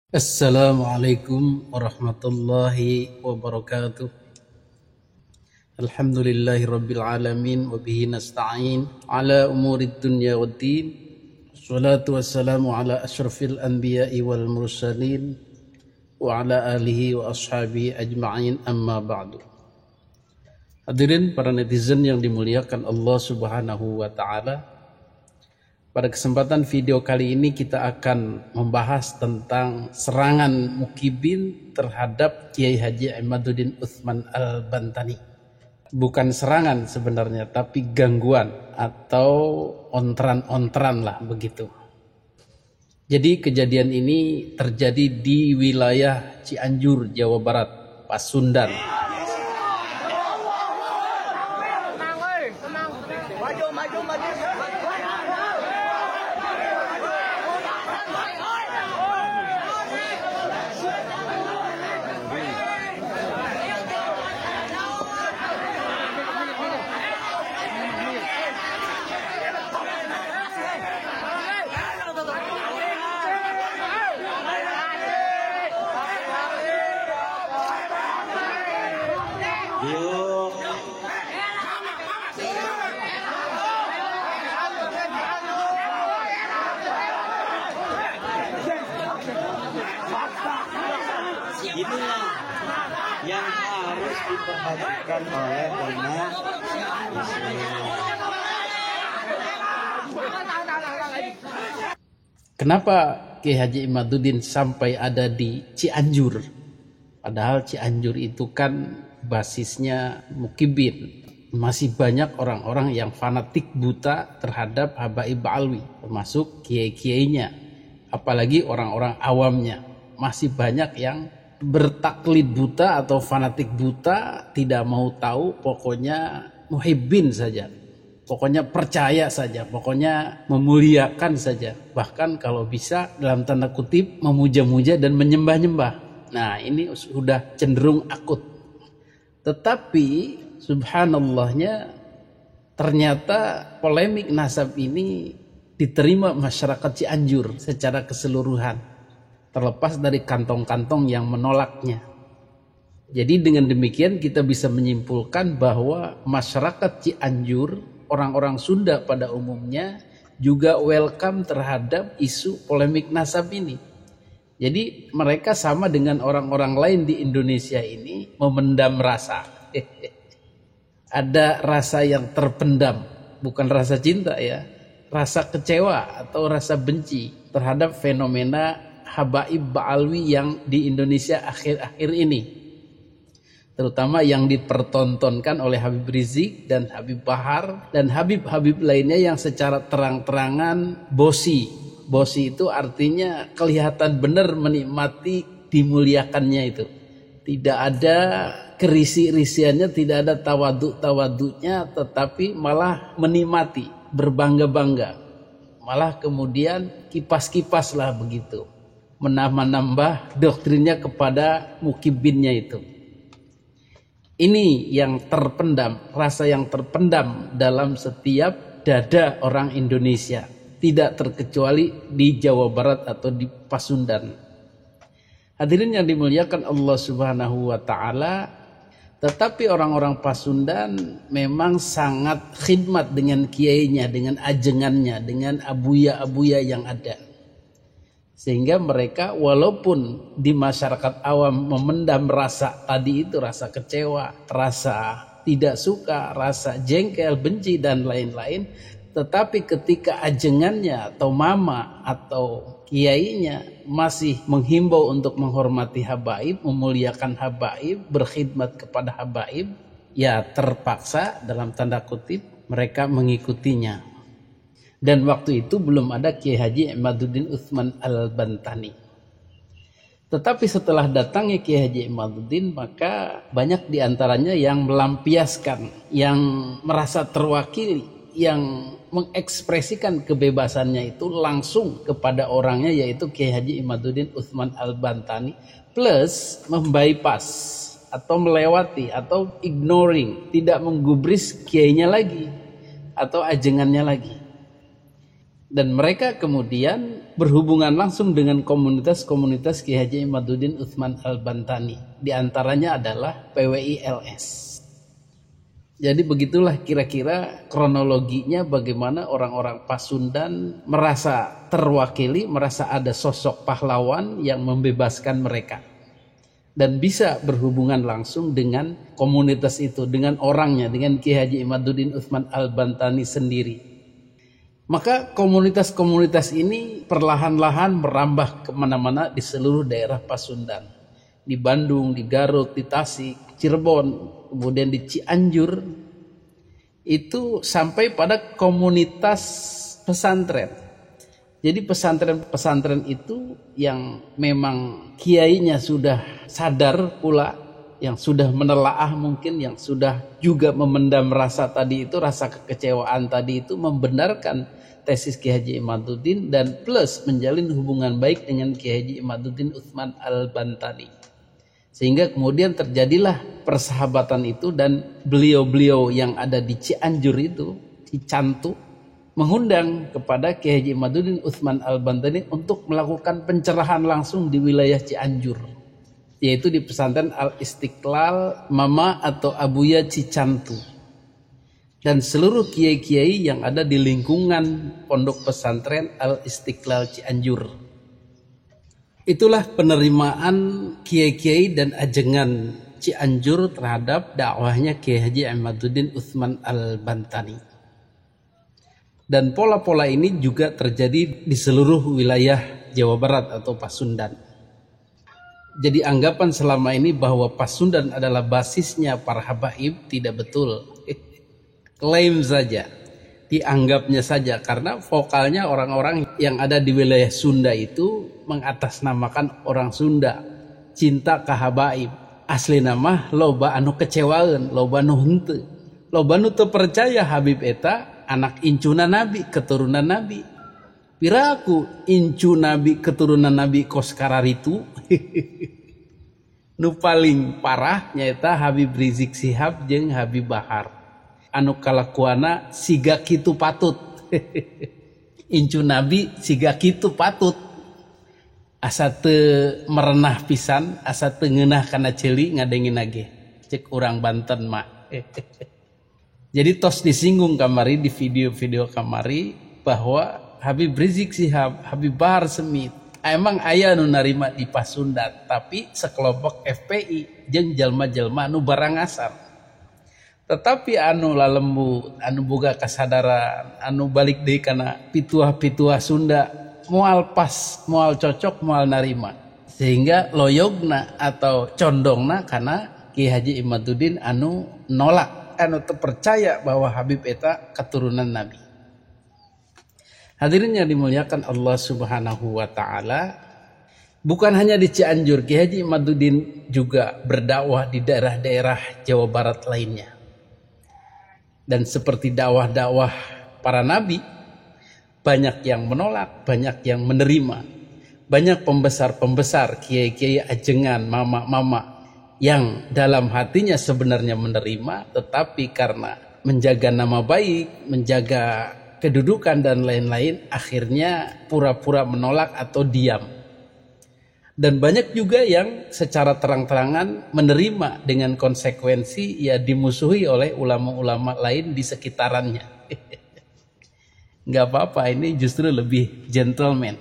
Assalamualaikum warahmatullahi wabarakatuh. Alhamdulillahi rabbil alamin wa bihi nasta'in ala umurid dunya waddin. Wassalatu wassalamu ala asyrafil anbiya'i wal mursalin wa ala alihi wa ashabihi ajma'in, amma ba'du. Hadirin para netizen yang dimuliakan Allah Subhanahu wa taala. Pada kesempatan video kali ini kita akan membahas tentang serangan Mukibin terhadap Kiai Haji Imaduddin Utsman Al-Bantani. Bukan serangan sebenarnya, tapi gangguan atau ontran-ontran lah begitu. Jadi kejadian ini terjadi di wilayah Cianjur, Jawa Barat, Pasundan. Inilah yang harus diperhatikan oleh umat Islam. Kenapa Kiai Haji Imaduddin sampai ada di Cianjur? Padahal Cianjur itu kan basisnya Mukibin. Masih banyak orang-orang yang fanatik buta terhadap Habaib Alwi, termasuk kiai-kiainya. Apalagi orang-orang awamnya. Masih banyak yang bertaklid buta atau fanatik buta, tidak mau tahu, pokoknya muhibbin saja, pokoknya percaya saja, pokoknya memuliakan saja, bahkan kalau bisa dalam tanda kutip memuja-muja dan menyembah-nyembah. Nah, ini sudah cenderung akut. Tetapi subhanallahnya ternyata polemik nasab ini diterima masyarakat Cianjur secara keseluruhan, terlepas dari kantong-kantong yang menolaknya. Jadi dengan demikian kita bisa menyimpulkan bahwa masyarakat Cianjur, orang-orang Sunda pada umumnya, juga welcome terhadap isu polemik nasab ini. Jadi mereka sama dengan orang-orang lain di Indonesia ini memendam rasa. Ada rasa yang terpendam, bukan rasa cinta ya, rasa kecewa atau rasa benci terhadap fenomena Habaib Ba'alwi yang di Indonesia akhir-akhir ini, terutama yang dipertontonkan oleh Habib Rizik dan Habib Bahar dan Habib-Habib lainnya yang secara terang-terangan bosi. Bosi itu artinya kelihatan benar menikmati dimuliakannya itu. Tidak ada kerisi-risiannya, tidak ada tawaduk-tawaduknya, tetapi malah menikmati, berbangga-bangga. Malah kemudian kipas-kipas lah begitu, menambah doktrinnya kepada mukibinnya itu. Ini yang terpendam, rasa yang terpendam dalam setiap dada orang Indonesia, tidak terkecuali di Jawa Barat atau di Pasundan. Hadirin yang dimuliakan Allah Subhanahu wa taala, tetapi orang-orang Pasundan memang sangat khidmat dengan kiainya, dengan ajengannya, dengan abuya-abuya yang ada. Sehingga mereka walaupun di masyarakat awam memendam rasa tadi itu, rasa kecewa, rasa tidak suka, rasa jengkel, benci dan lain-lain, tetapi ketika ajengannya atau mama atau kiainya masih menghimbau untuk menghormati habaib, memuliakan habaib, berkhidmat kepada habaib, ya terpaksa dalam tanda kutip mereka mengikutinya. Dan waktu itu belum ada Kiai Haji Imaduddin Utsman Al-Bantani. Tetapi setelah datangnya Kiai Haji Imaduddin, maka banyak diantaranya yang melampiaskan, yang merasa terwakili, yang mengekspresikan kebebasannya itu langsung kepada orangnya, yaitu Kiai Haji Imaduddin Utsman Al-Bantani, plus membypass atau melewati atau ignoring, tidak menggubris kiainya lagi atau ajengannya lagi. Dan mereka kemudian berhubungan langsung dengan komunitas-komunitas Kiai Haji Imaduddin Utsman Al-Bantani. Di antaranya adalah PWI LS. Jadi begitulah kira-kira kronologinya bagaimana orang-orang Pasundan merasa terwakili, merasa ada sosok pahlawan yang membebaskan mereka. Dan bisa berhubungan langsung dengan komunitas itu, dengan orangnya, dengan Kiai Haji Imaduddin Utsman Al-Bantani sendiri. Maka komunitas-komunitas ini perlahan-lahan merambah kemana-mana di seluruh daerah Pasundan. Di Bandung, di Garut, di Tasik, Cirebon, kemudian di Cianjur. Itu sampai pada komunitas pesantren. Jadi pesantren-pesantren itu yang memang kiainya sudah sadar pula, yang sudah menelaah mungkin, yang sudah juga memendam rasa tadi itu, rasa kekecewaan tadi itu, membenarkan tesis Kiai Haji Imaduddin dan plus menjalin hubungan baik dengan Kiai Haji Imaduddin Utsman Al-Bantani. Sehingga kemudian terjadilah persahabatan itu dan beliau-beliau yang ada di Cianjur itu, di Cantu, mengundang kepada Kiai Haji Imaduddin Utsman Al-Bantani untuk melakukan pencerahan langsung di wilayah Cianjur, yaitu di pesantren Al-Istiqlal Mama atau Abuya Cicantu. Dan seluruh kiai-kiai yang ada di lingkungan pondok pesantren Al-Istiqlal Cianjur. Itulah penerimaan kiai-kiai dan ajengan Cianjur terhadap dakwahnya Kiai Haji Imaduddin Utsman Al-Bantani. Dan pola-pola ini juga terjadi di seluruh wilayah Jawa Barat atau Pasundan. Jadi anggapan selama ini bahwa Pasundan adalah basisnya para habaib tidak betul. Klaim saja, dianggapnya saja, karena vokalnya orang-orang yang ada di wilayah Sunda itu mengatasnamakan orang Sunda, cinta ka habaib. Asli nama loba anu kecewaan, loba anu henteu, loba anu teu percaya Habib eta anak incuna Nabi, keturunan Nabi. Piraku incu Nabi, keturunan Nabi kos kararitu. Nu paling parah nyaeta Habib Rizik Sihab jeung Habib Bahar. Anu kalakuana siga kitu patut. Incu Nabi siga kitu patut. Asa teu merenah pisan, asa teu ngeunah kana ceuli ngadengin age. Cek urang Banten mah. Jadi tos disinggung kamari di video-video kamari bahwa Habib Rizik Sihab, Habib Bahar Smith emang aya nu narima di Pasundan, tapi sekelompok FPI jeung jalma-jalma anu barang asar. Tetapi anu lalembut, anu boga kasadaran, anu balik deui kana pituah-pituah Sunda, moal pas, moal cocok, moal narima. Sehingga loyogna atau condongna kana Kiai Haji Imaduddin anu nolak, anu teu percaya bahwa Habib eta keturunan Nabi. Hadirin yang dimuliakan Allah Subhanahu wa taala, bukan hanya di Cianjur, Kiai Haji Imaduddin juga berdakwah di daerah-daerah Jawa Barat lainnya. Dan seperti dakwah-dakwah para nabi, banyak yang menolak, banyak yang menerima. Banyak pembesar-pembesar, kiai-kiai ajengan, mama-mama yang dalam hatinya sebenarnya menerima, tetapi karena menjaga nama baik, menjaga kedudukan dan lain-lain, akhirnya pura-pura menolak atau diam. Dan banyak juga yang secara terang-terangan menerima dengan konsekuensi ya dimusuhi oleh ulama-ulama lain di sekitarannya. Nggak apa-apa, ini justru lebih gentleman.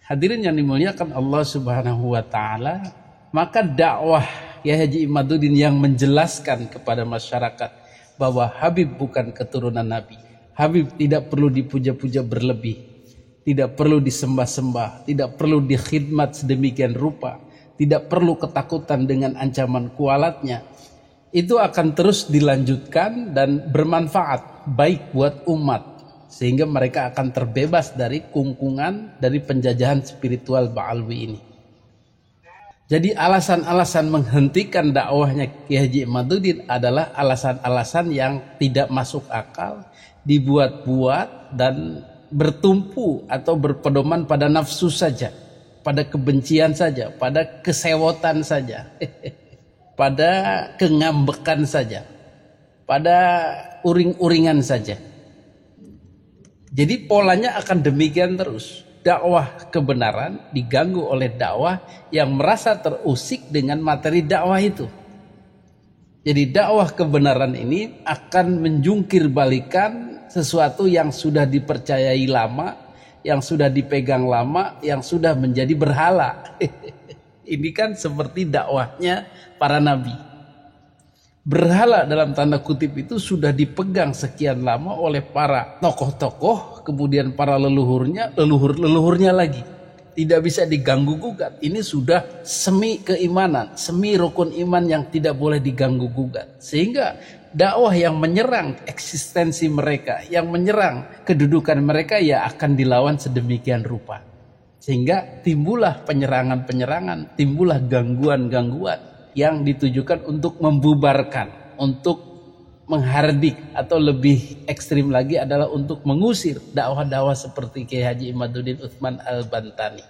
Hadirin yang dimuliakan Allah Subhanahu wa taala, maka dakwah Kiai Haji Imaduddin yang menjelaskan kepada masyarakat bahwa Habib bukan keturunan Nabi. Habib tidak perlu dipuja-puja berlebih. Tidak perlu disembah-sembah, tidak perlu dikhidmat sedemikian rupa, tidak perlu ketakutan dengan ancaman kualatnya. Itu akan terus dilanjutkan dan bermanfaat baik buat umat, sehingga mereka akan terbebas dari kungkungan dari penjajahan spiritual Ba'alwi ini. Jadi alasan-alasan menghentikan dakwahnya Kiai Haji Imaduddin adalah alasan-alasan yang tidak masuk akal, dibuat-buat dan bertumpu atau berpedoman pada nafsu saja, pada kebencian saja, pada kesewotan saja, pada kengambekan saja, pada uring-uringan saja. Jadi polanya akan demikian terus. Dakwah kebenaran diganggu oleh dakwah yang merasa terusik dengan materi dakwah itu. Jadi dakwah kebenaran ini akan menjungkir balikan sesuatu yang sudah dipercayai lama, yang sudah dipegang lama, yang sudah menjadi berhala. Ini kan seperti dakwahnya para nabi. Berhala dalam tanda kutip itu sudah dipegang sekian lama oleh para tokoh-tokoh, kemudian para leluhurnya lagi. Tidak bisa diganggu gugat. Ini sudah semi keimanan, semi rukun iman yang tidak boleh diganggu gugat. Sehingga dakwah yang menyerang eksistensi mereka, yang menyerang kedudukan mereka ya akan dilawan sedemikian rupa. Sehingga timbullah penyerangan-penyerangan, timbullah gangguan-gangguan yang ditujukan untuk membubarkan, untuk menghardik, atau lebih ekstrim lagi adalah untuk mengusir dakwah-dakwah seperti Kiai Haji Imaduddin Utsman Al-Bantani.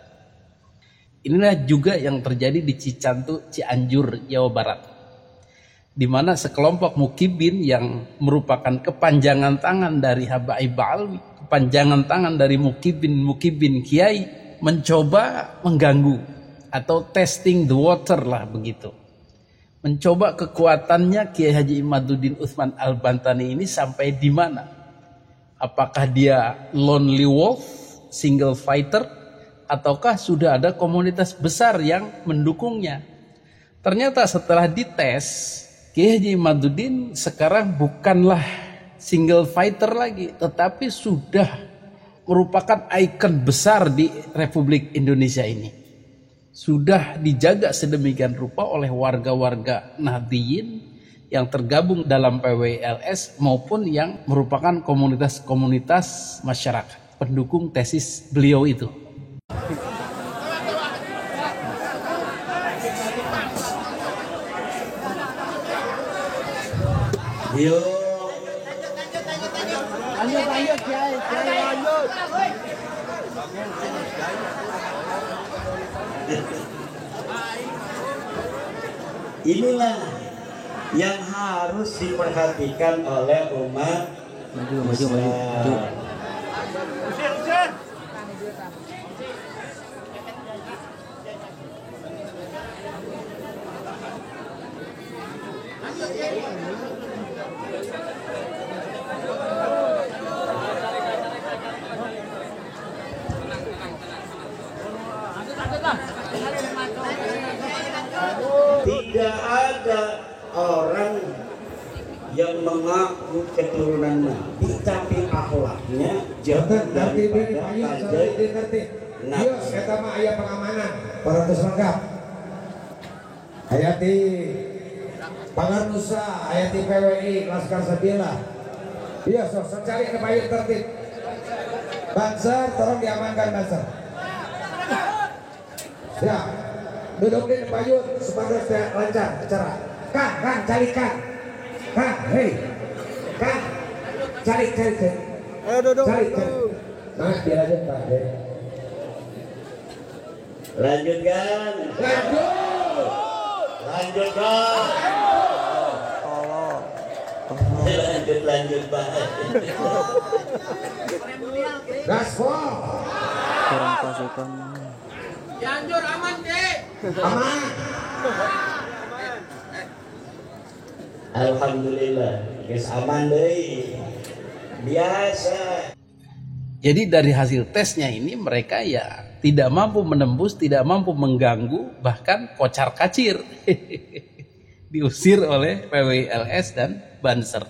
Inilah juga yang terjadi di Cicantu, Cianjur, Jawa Barat, di mana sekelompok mukibin yang merupakan kepanjangan tangan dari Habaib Alwi, kepanjangan tangan dari mukibin kiai, mencoba mengganggu atau testing the water lah begitu. Mencoba kekuatannya Kiai Haji Imaduddin Utsman Al-Bantani ini sampai di mana? Apakah dia lonely wolf, single fighter, ataukah sudah ada komunitas besar yang mendukungnya? Ternyata setelah dites, Kiai Haji Imaduddin sekarang bukanlah single fighter lagi, tetapi sudah merupakan ikon besar di Republik Indonesia ini. Sudah dijaga sedemikian rupa oleh warga-warga Nahdliyin yang tergabung dalam PWLS maupun yang merupakan komunitas-komunitas masyarakat pendukung tesis beliau itu. Yuk. Lanjut, Kiai, lanjut. Inilah yang harus diperhatikan oleh umat Islam. Tidak ada orang yang mengaku keturunan Nabi tapi akhlaknya jauh daripada kanjeng Nabi. Iya, kita mah ayah pengamanan, peratus lengkap. Ayati Pangarnusa, ayati PWI, Laskar Sabila. Iya, so cari ke payung tertib. Banser, tolong diamankan Banser. Ya, duduk di payung supaya lancar acara. Kang, carikan. Kang, hei, Kang, cari. Ayo duduk. Cari. Mas, biar aja Pak. Lanjutkan. Lanjutkan. Lanjut Pak. Gaspol. Kurang pasukan. Cianjur aman, Dek. Aman. Alhamdulillah, guys aman deh. Biasa. Jadi dari hasil tesnya ini mereka ya tidak mampu menembus, tidak mampu mengganggu, bahkan kocar-kacir. Diusir oleh PWLS dan Banser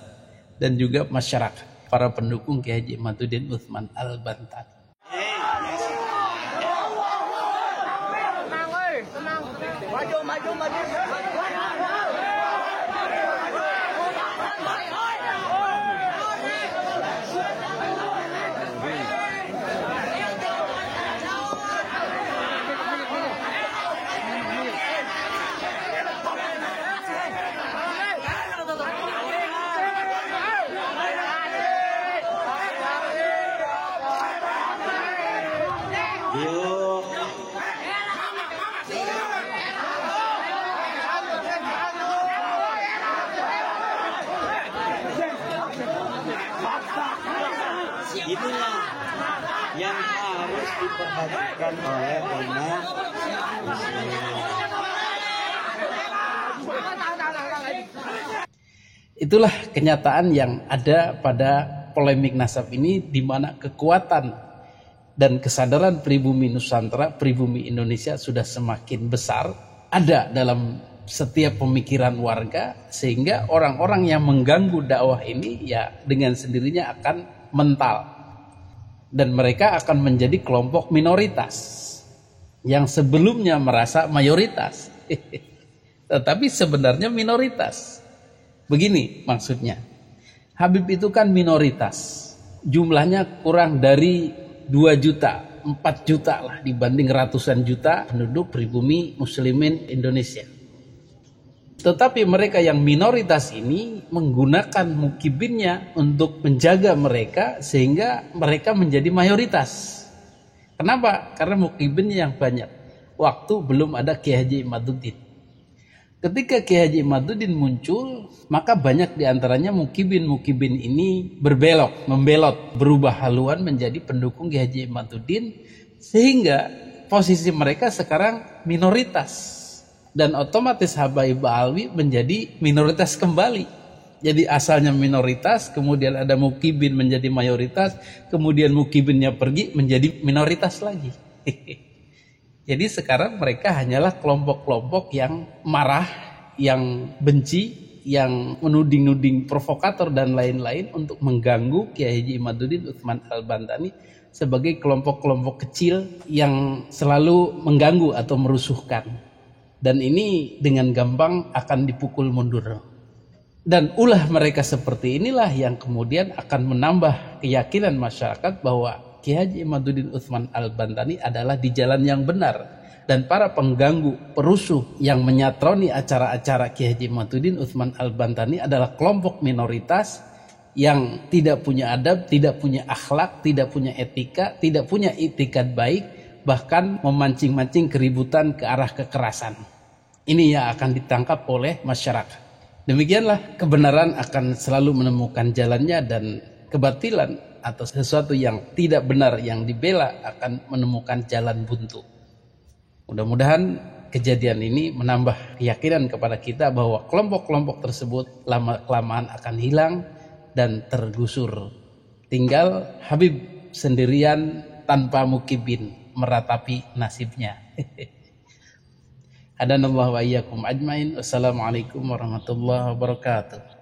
dan juga masyarakat, para pendukung Kiai Haji Imaduddin Utsman Al-Bantani. Tenang. Maju. Yuk. Inilah yang harus diperhatikan oleh umat Muslim. Itulah kenyataan yang ada pada polemik nasab ini, di mana kekuatan dan kesadaran pribumi Nusantara, pribumi Indonesia sudah semakin besar ada dalam setiap pemikiran warga, sehingga orang-orang yang mengganggu dakwah ini ya dengan sendirinya akan mental, dan mereka akan menjadi kelompok minoritas yang sebelumnya merasa mayoritas tetapi sebenarnya minoritas. Begini maksudnya, Habib itu kan minoritas, jumlahnya kurang dari 2 juta, 4 juta lah dibanding ratusan juta penduduk pribumi muslimin Indonesia. Tetapi mereka yang minoritas ini menggunakan mukibinnya untuk menjaga mereka sehingga mereka menjadi mayoritas. Kenapa? Karena mukibinnya yang banyak. Waktu belum ada Kiai Haji Imaduddin. Ketika Kiai Haji Imaduddin muncul, maka banyak diantaranya mukibin ini membelot, berubah haluan menjadi pendukung Kiai Haji Imaduddin, sehingga posisi mereka sekarang minoritas. Dan otomatis Habaib Alwi menjadi minoritas kembali. Jadi asalnya minoritas, kemudian ada mukibin menjadi mayoritas, kemudian mukibinnya pergi menjadi minoritas lagi. Jadi sekarang mereka hanyalah kelompok-kelompok yang marah, yang benci, yang menuding-nuding, provokator dan lain-lain untuk mengganggu Kiai Haji Imaduddin Utsman Al-Bantani sebagai kelompok-kelompok kecil yang selalu mengganggu atau merusuhkan. Dan ini dengan gampang akan dipukul mundur. Dan ulah mereka seperti inilah yang kemudian akan menambah keyakinan masyarakat bahwa Kiai Haji Imaduddin Utsman Al-Bantani adalah di jalan yang benar. Dan para pengganggu, perusuh yang menyatroni acara-acara Kiai Haji Imaduddin Utsman Al-Bantani adalah kelompok minoritas yang tidak punya adab, tidak punya akhlak, tidak punya etika, tidak punya itikad baik, bahkan memancing-mancing keributan ke arah kekerasan. Ini yang akan ditangkap oleh masyarakat. Demikianlah kebenaran akan selalu menemukan jalannya, dan kebatilan atau sesuatu yang tidak benar yang dibela akan menemukan jalan buntu. Mudah-mudahan kejadian ini menambah keyakinan kepada kita bahwa kelompok-kelompok tersebut lama-kelamaan akan hilang dan tergusur. Tinggal Habib sendirian tanpa mukibin meratapi nasibnya. Hadanallahu wa iyyakum ajmain. Wassalamualaikum warahmatullahi wabarakatuh.